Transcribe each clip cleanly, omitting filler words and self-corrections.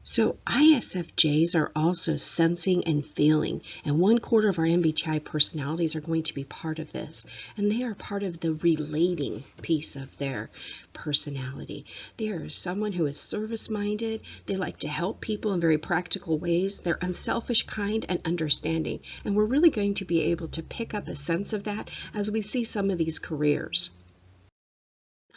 So ISFJs are also sensing and feeling, and 1/4 of our MBTI personalities are going to be part of this, and they are part of the relating piece of their personality. They are someone who is service-minded. They like to help people in very practical ways. They're unselfish, kind, and understanding, and we're really going to be able to pick up a sense of that as we see some of these careers.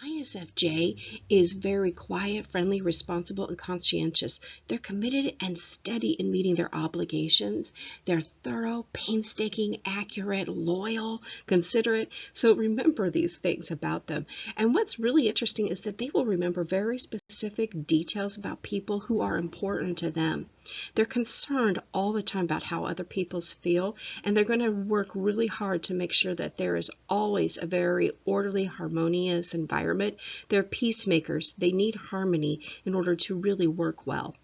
ISFJ is very quiet, friendly, responsible, and conscientious. They're committed and steady in meeting their obligations. They're thorough, painstaking, accurate, loyal, considerate. So remember these things about them. And what's really interesting is that they will remember very specific details about people who are important to them. They're concerned all the time about how other people feel, and they're going to work really hard to make sure that there is always a very orderly, harmonious environment. They're peacemakers. They need harmony in order to really work well.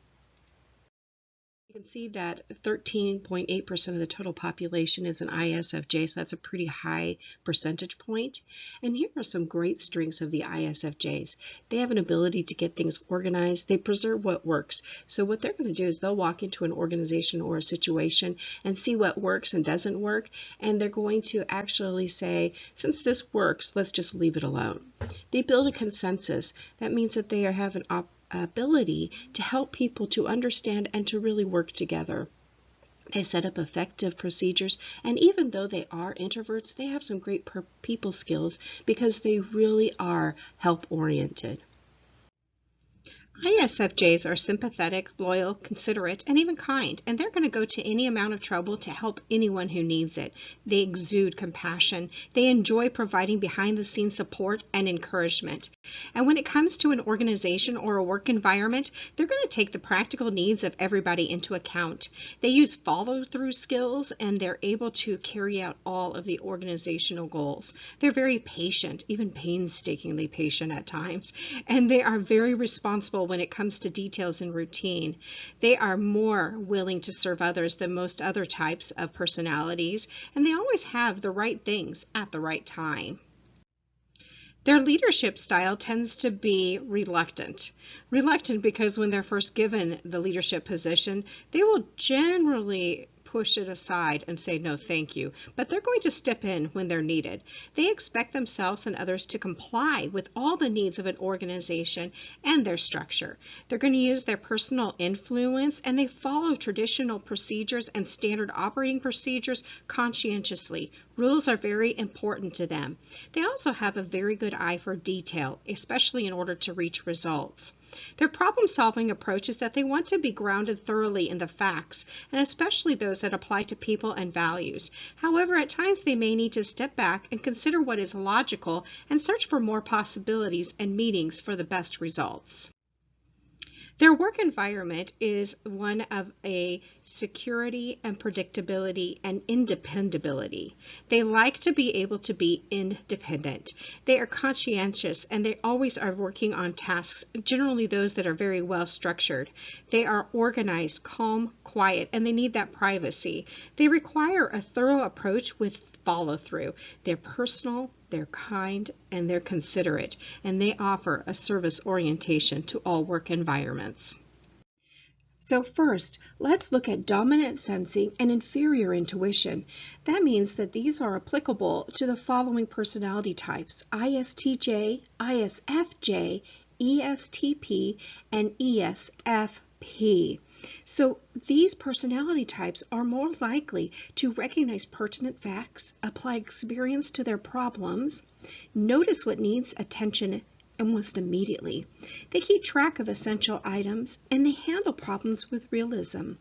You can see that 13.8% of the total population is an ISFJ, so that's a pretty high percentage point. And here are some great strengths of the ISFJs. They have an ability to get things organized. They preserve what works. So what they're going to do is they'll walk into an organization or a situation and see what works and doesn't work, and they're going to actually say, since this works, let's just leave it alone. They build a consensus. That means that they have an ability to help people to understand and to really work together. They set up effective procedures, and even though they are introverts, they have some great people skills because they really are help-oriented. ISFJs are sympathetic, loyal, considerate, and even kind, and they're going to go to any amount of trouble to help anyone who needs it. They exude compassion. They enjoy providing behind-the-scenes support and encouragement. And when it comes to an organization or a work environment, they're going to take the practical needs of everybody into account. They use follow-through skills, and they're able to carry out all of the organizational goals. They're very patient, even painstakingly patient at times, and they are very responsible when it comes to details and routine. They are more willing to serve others than most other types of personalities, and they always have the right things at the right time. Their leadership style tends to be reluctant. Reluctant because when they're first given the leadership position, they will generally push it aside and say no thank you, but they're going to step in when they're needed. They expect themselves and others to comply with all the needs of an organization and their structure. They're going to use their personal influence, and they follow traditional procedures and standard operating procedures conscientiously. Rules are very important to them. They also have a very good eye for detail, especially in order to reach results. Their problem-solving approach is that they want to be grounded thoroughly in the facts, and especially those that apply to people and values. However, at times they may need to step back and consider what is logical and search for more possibilities and meetings for the best results. Their work environment is one of a security and predictability and independability. They like to be able to be independent. They are conscientious, and they always are working on tasks, generally those that are very well structured. They are organized, calm, quiet, and they need that privacy. They require a thorough approach with follow-through. They're personal, they're kind, and they're considerate, and they offer a service orientation to all work environments. So first, let's look at dominant sensing and inferior intuition. That means that these are applicable to the following personality types: ISTJ, ISFJ, ESTP, and ESFP. So these personality types are more likely to recognize pertinent facts, apply experience to their problems, notice what needs attention almost immediately. They keep track of essential items, and they handle problems with realism.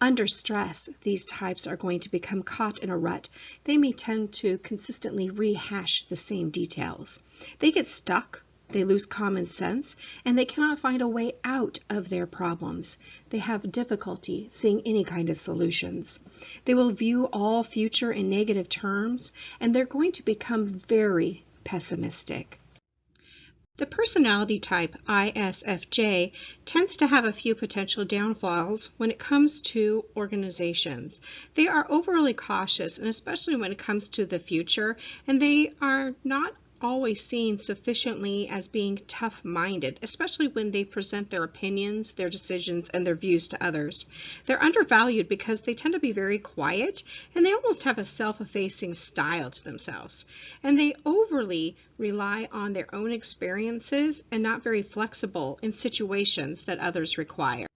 Under stress, these types are going to become caught in a rut. They may tend to consistently rehash the same details. They get stuck. They lose common sense, and they cannot find a way out of their problems. They have difficulty seeing any kind of solutions. They will view all future in negative terms, and they're going to become very pessimistic. The personality type ISFJ tends to have a few potential downfalls when it comes to organizations. They are overly cautious, and especially when it comes to the future, and they are not always seen sufficiently as being tough-minded, especially when they present their opinions, their decisions, and their views to others. They're undervalued because they tend to be very quiet, and they almost have a self-effacing style to themselves. And they overly rely on their own experiences and not very flexible in situations that others require.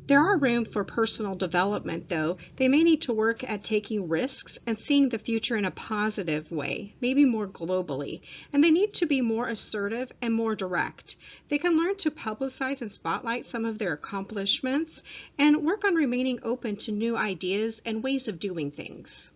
There are room for personal development, though. They may need to work at taking risks and seeing the future in a positive way, maybe more globally. And they need to be more assertive and more direct. They can learn to publicize and spotlight some of their accomplishments and work on remaining open to new ideas and ways of doing things.